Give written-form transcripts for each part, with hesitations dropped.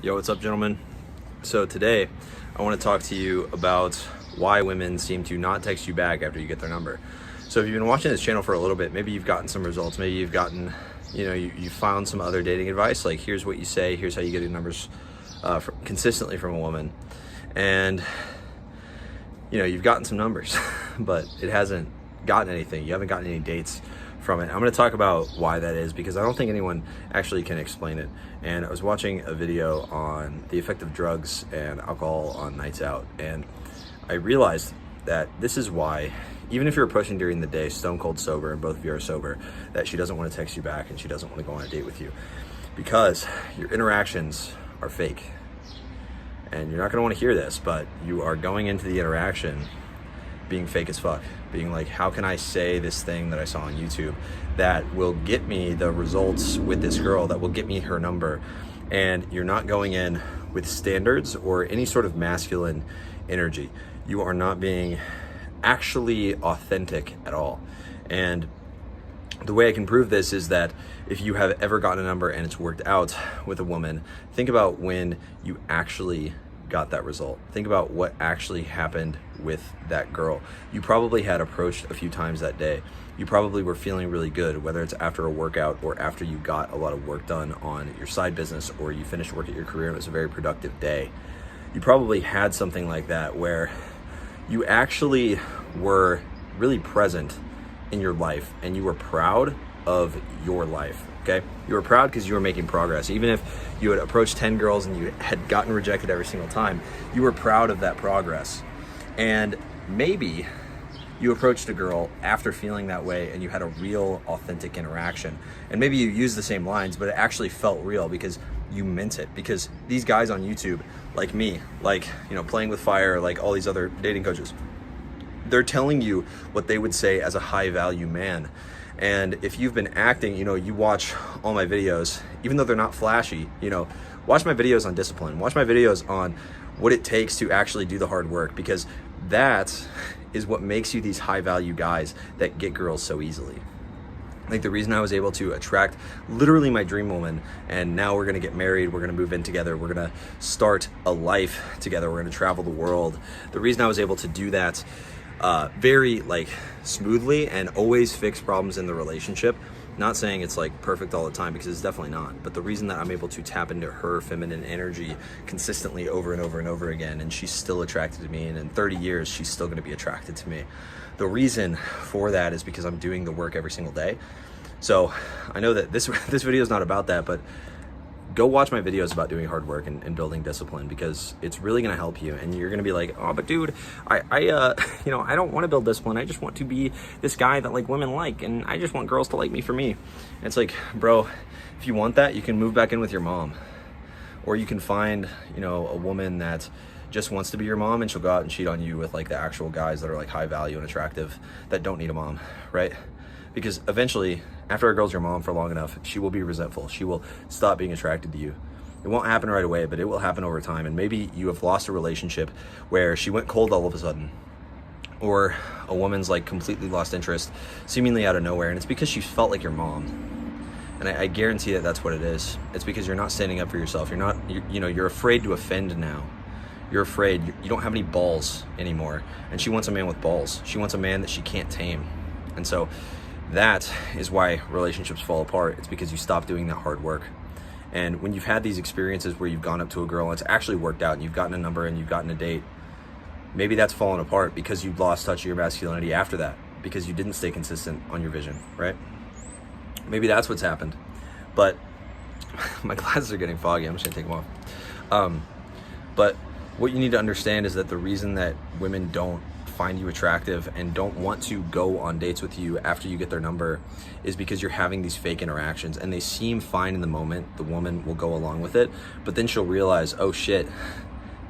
Yo, what's up, gentlemen? So today, I want to talk to you about why women seem to not text you back after you get their number. So if you've been watching this channel for a little bit, maybe you've gotten some results, maybe you've gotten, you found some other dating advice, like here's what you say, here's how you get your numbers consistently from a woman. And, you've gotten some numbers, but it hasn't gotten anything. You haven't gotten any dates from it. I'm going to talk about why that is, because I don't think anyone actually can explain it. And I was watching a video on the effect of drugs and alcohol on nights out, and I realized that this is why, even if you're approaching during the day stone cold sober and both of you are sober, that she doesn't want to text you back and she doesn't want to go on a date with you, because your interactions are fake. And you're not going to want to hear this, but you are going into the interaction being fake as fuck, being like, how can I say this thing that I saw on YouTube that will get me the results with this girl, that will get me her number? And you're not going in with standards or any sort of masculine energy. You are not being actually authentic at all. And the way I can prove this is that if you have ever gotten a number and it's worked out with a woman, think about when you actually got that result. Think about what actually happened with that girl. You probably had approached a few times that day. You probably were feeling really good, whether it's after a workout or after you got a lot of work done on your side business, or you finished work at your career and it was a very productive day. You probably had something like that where you actually were really present in your life and you were proud of your life. Okay, you were proud because you were making progress. Even if you had approached 10 girls and you had gotten rejected every single time, you were proud of that progress. And maybe you approached a girl after feeling that way and you had a real authentic interaction, and maybe you used the same lines, but it actually felt real because you meant it. Because these guys on YouTube, like me, like Playing with Fire, like all these other dating coaches, they're telling you what they would say as a high value man. And if you've been acting, you watch all my videos, even though they're not flashy, watch my videos on discipline, watch my videos on what it takes to actually do the hard work, because that is what makes you these high value guys that get girls so easily. Like the reason I was able to attract literally my dream woman, and now we're gonna get married, we're gonna move in together, we're gonna start a life together, we're gonna travel the world. The reason I was able to do that very smoothly and always fix problems in the relationship, not saying it's perfect all the time, because it's definitely not, but the reason that I'm able to tap into her feminine energy consistently over and over and over again, and she's still attracted to me, and in 30 years she's still going to be attracted to me, the reason for that is because I'm doing the work every single day. So I know that this video is not about that, but go watch my videos about doing hard work and building discipline, because it's really going to help you. And you're going to be like, oh, but dude, I don't want to build discipline. I just want to be this guy that women like, and I just want girls to like me for me. And it's like, bro, if you want that, you can move back in with your mom, or you can find, a woman that just wants to be your mom, and she'll go out and cheat on you with the actual guys that are high value and attractive that don't need a mom, right? Because eventually, after a girl's your mom for long enough, she will be resentful. She will stop being attracted to you. It won't happen right away, but it will happen over time. And maybe you have lost a relationship where she went cold all of a sudden, or a woman's completely lost interest seemingly out of nowhere, and it's because she felt like your mom. And I guarantee that that's what it is. It's because you're not standing up for yourself. You're afraid to offend now. You're afraid. You don't have any balls anymore. And she wants a man with balls. She wants a man that she can't tame. And so that is why relationships fall apart. It's because you stop doing that hard work. And when you've had these experiences where you've gone up to a girl and it's actually worked out, and you've gotten a number and you've gotten a date, maybe that's fallen apart because you've lost touch of your masculinity after that, because you didn't stay consistent on your vision, right? Maybe that's what's happened. But my glasses are getting foggy. I'm just gonna take them off. But what you need to understand is that the reason that women don't find you attractive and don't want to go on dates with you after you get their number is because you're having these fake interactions, and they seem fine in the moment. The woman will go along with it, but then she'll realize, oh shit,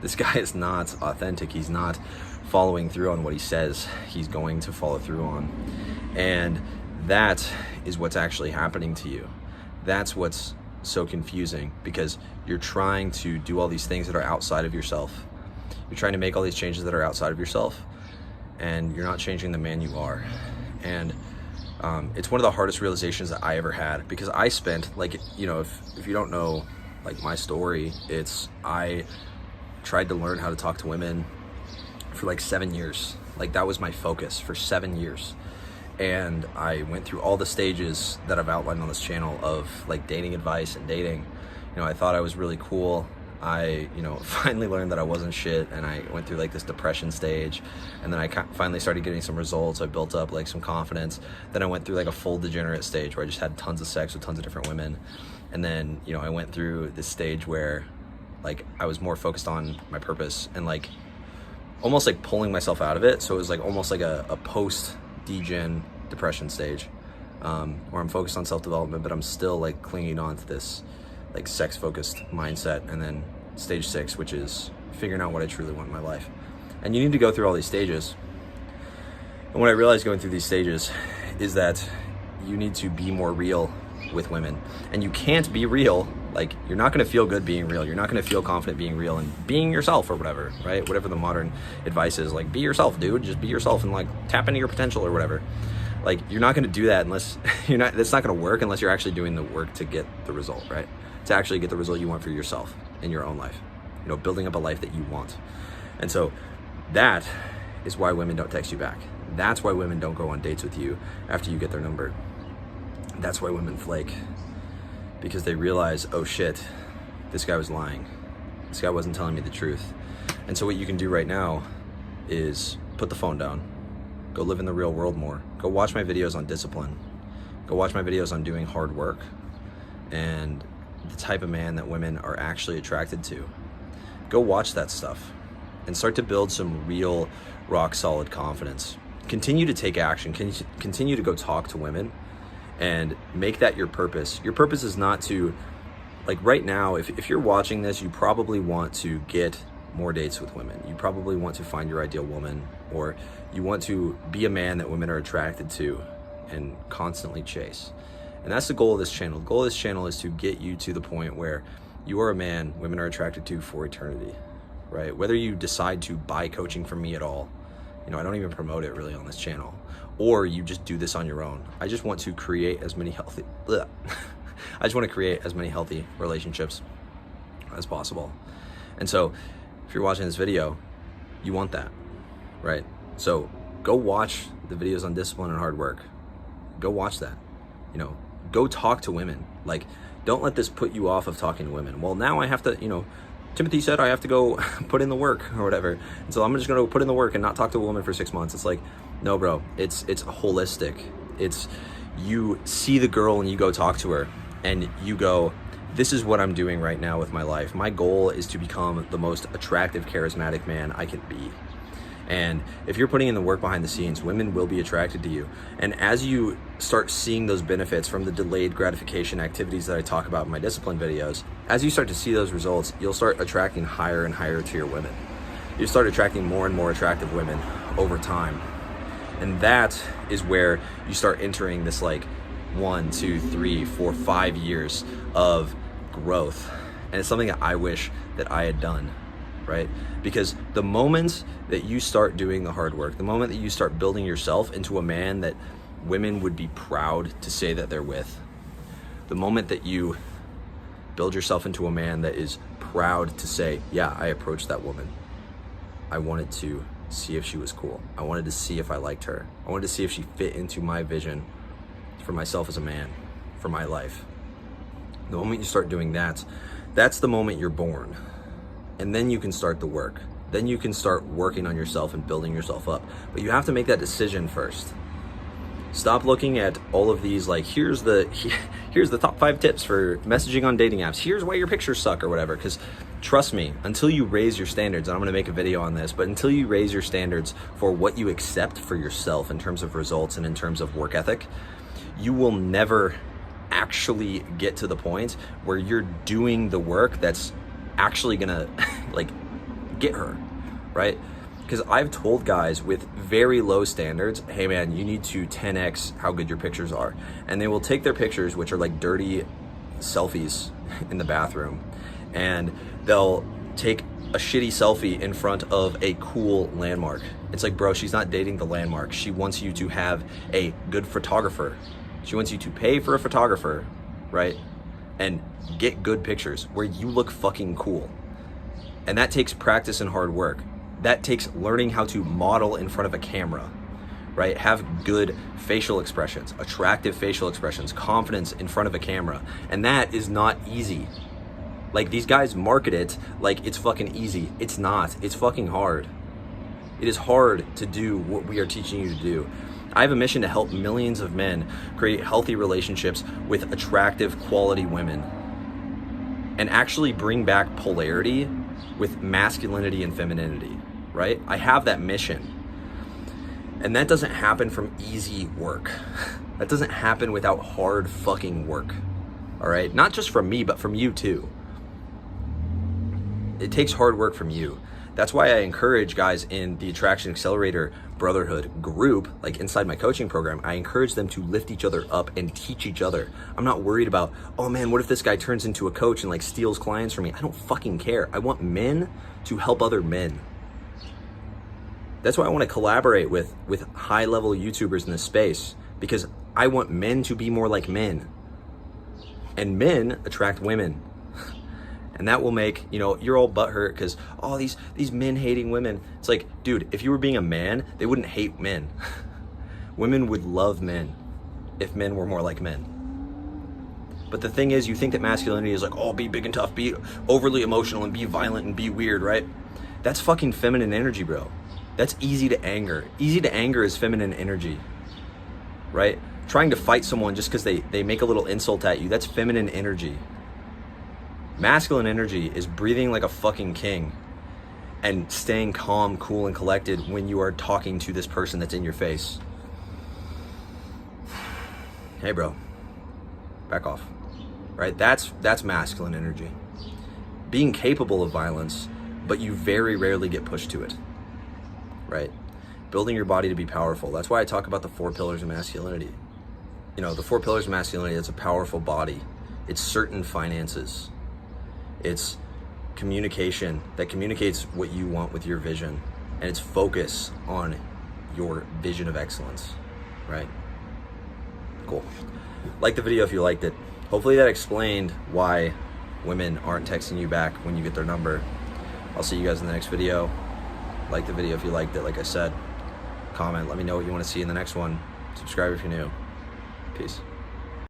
this guy is not authentic. He's not following through on what he says he's going to follow through on. And that is what's actually happening to you. That's what's so confusing, because you're trying to do all these things that are outside of yourself. You're trying to make all these changes that are outside of yourself, and you're not changing the man you are. And it's one of the hardest realizations that I ever had, because I spent if you don't know like my story, I tried to learn how to talk to women for like 7 years. Like that was my focus for 7 years. And I went through all the stages that I've outlined on this channel of like dating advice and dating. You know, I thought I was really cool. I, finally learned that I wasn't shit, and I went through like this depression stage, and then I finally started getting some results. I built up like some confidence. Then I went through like a full degenerate stage where I just had tons of sex with tons of different women. And then, I went through this stage where like I was more focused on my purpose and like almost like pulling myself out of it. So it was like almost like a post-degen depression stage, where I'm focused on self-development, but I'm still like clinging on to this like sex-focused mindset. And then stage 6, which is figuring out what I truly want in my life. And you need to go through all these stages. And what I realized going through these stages is that you need to be more real with women. And you can't be real, like you're not going to feel good being real. You're not going to feel confident being real and being yourself or whatever, right? Whatever the modern advice is, like be yourself, dude. Just be yourself and like tap into your potential or whatever. Like you're not going to do that unless that's not going to work unless you're actually doing the work to get the result, right? To actually get the result you want for yourself in your own life, building up a life that you want. And so that is why women don't text you back. That's why women don't go on dates with you after you get their number. That's why women flake, because they realize, oh shit, this guy was lying. This guy wasn't telling me the truth. And so what you can do right now is put the phone down, go live in the real world more, go watch my videos on discipline, go watch my videos on doing hard work and the type of man that women are actually attracted to. Go watch that stuff and start to build some real rock solid confidence. Continue to take action, continue to go talk to women and make that your purpose. Your purpose is not to, like right now, if you're watching this, you probably want to get more dates with women. You probably want to find your ideal woman, or you want to be a man that women are attracted to and constantly chase. And that's the goal of this channel. The goal of this channel is to get you to the point where you are a man women are attracted to for eternity, right? Whether you decide to buy coaching from me at all, I don't even promote it really on this channel, or you just do this on your own. I just want to create as many healthy, I just want to create as many healthy relationships as possible. And so if you're watching this video, you want that, right? So go watch the videos on discipline and hard work. Go watch that, go talk to women. Like, don't let this put you off of talking to women. Well, now I have to, Timothy said I have to go put in the work or whatever. And so I'm just going to put in the work and not talk to a woman for 6 months. It's like, no, bro, it's holistic. It's you see the girl and you go talk to her and you go, this is what I'm doing right now with my life. My goal is to become the most attractive, charismatic man I can be. And if you're putting in the work behind the scenes, women will be attracted to you. And as you start seeing those benefits from the delayed gratification activities that I talk about in my discipline videos, as you start to see those results, you'll start attracting higher and higher tier women. You start attracting more and more attractive women over time. And that is where you start entering this like 1, 2, 3, 4, 5 years of growth. And it's something that I wish that I had done, right? Because the moment that you start doing the hard work, the moment that you start building yourself into a man that women would be proud to say that they're with, the moment that you build yourself into a man that is proud to say, yeah, I approached that woman. I wanted to see if she was cool. I wanted to see if I liked her. I wanted to see if she fit into my vision for myself as a man, for my life. The moment you start doing that, that's the moment you're born. And then you can start the work. Then you can start working on yourself and building yourself up. But you have to make that decision first. Stop looking at all of these like, here's the top 5 tips for messaging on dating apps. Here's why your pictures suck or whatever. Because trust me, until you raise your standards, and I'm gonna make a video on this, but until you raise your standards for what you accept for yourself in terms of results and in terms of work ethic, you will never actually get to the point where you're doing the work that's actually gonna like get her, right? Because I've told guys with very low standards, hey man, you need to 10x how good your pictures are. And they will take their pictures, which are like dirty selfies in the bathroom, and they'll take a shitty selfie in front of a cool landmark. It's like, bro, she's not dating the landmark. She wants you to have a good photographer. She wants you to pay for a photographer, right? and get good pictures where you look fucking cool. And that takes practice and hard work. That takes learning how to model in front of a camera, right? Have good facial expressions, attractive facial expressions, confidence in front of a camera. And that is not easy. Like, these guys market it like it's fucking easy. It's not. It's fucking hard. It is hard to do what we are teaching you to do. I have a mission to help millions of men create healthy relationships with attractive, quality women and actually bring back polarity with masculinity and femininity, right? I have that mission. And that doesn't happen from easy work. That doesn't happen without hard fucking work, all right? Not just from me, but from you too. It takes hard work from you. That's why I encourage guys in the Attraction Accelerator Brotherhood group, like inside my coaching program, I encourage them to lift each other up and teach each other. I'm not worried about, oh man, what if this guy turns into a coach and like steals clients from me? I don't fucking care. I want men to help other men. That's why I want to collaborate with high-level YouTubers in this space, because I want men to be more like men. And men attract women. And that will make, you know, you're all butthurt because, oh, these men hating women. It's like, dude, if you were being a man, they wouldn't hate men. Women would love men if men were more like men. But the thing is, you think that masculinity is like, oh, be big and tough, be overly emotional and be violent and be weird, right? That's fucking feminine energy, bro. That's easy to anger. Easy to anger is feminine energy, right? Trying to fight someone just because they make a little insult at you, that's feminine energy. Masculine energy is breathing like a fucking king and staying calm, cool, and collected when you are talking to this person that's in your face. Hey, bro, back off, right? That's masculine energy. Being capable of violence, but you very rarely get pushed to it, right? Building your body to be powerful. That's why I talk about the 4 pillars of masculinity. You know, the 4 pillars of masculinity, that's a powerful body. It's certain finances. It's communication that communicates what you want with your vision, and it's focus on your vision of excellence, right? Cool. Like the video if you liked it. Hopefully that explained why women aren't texting you back when you get their number. I'll see you guys in the next video. Like the video if you liked it, like I said. Comment, let me know what you want to see in the next one. Subscribe if you're new. Peace.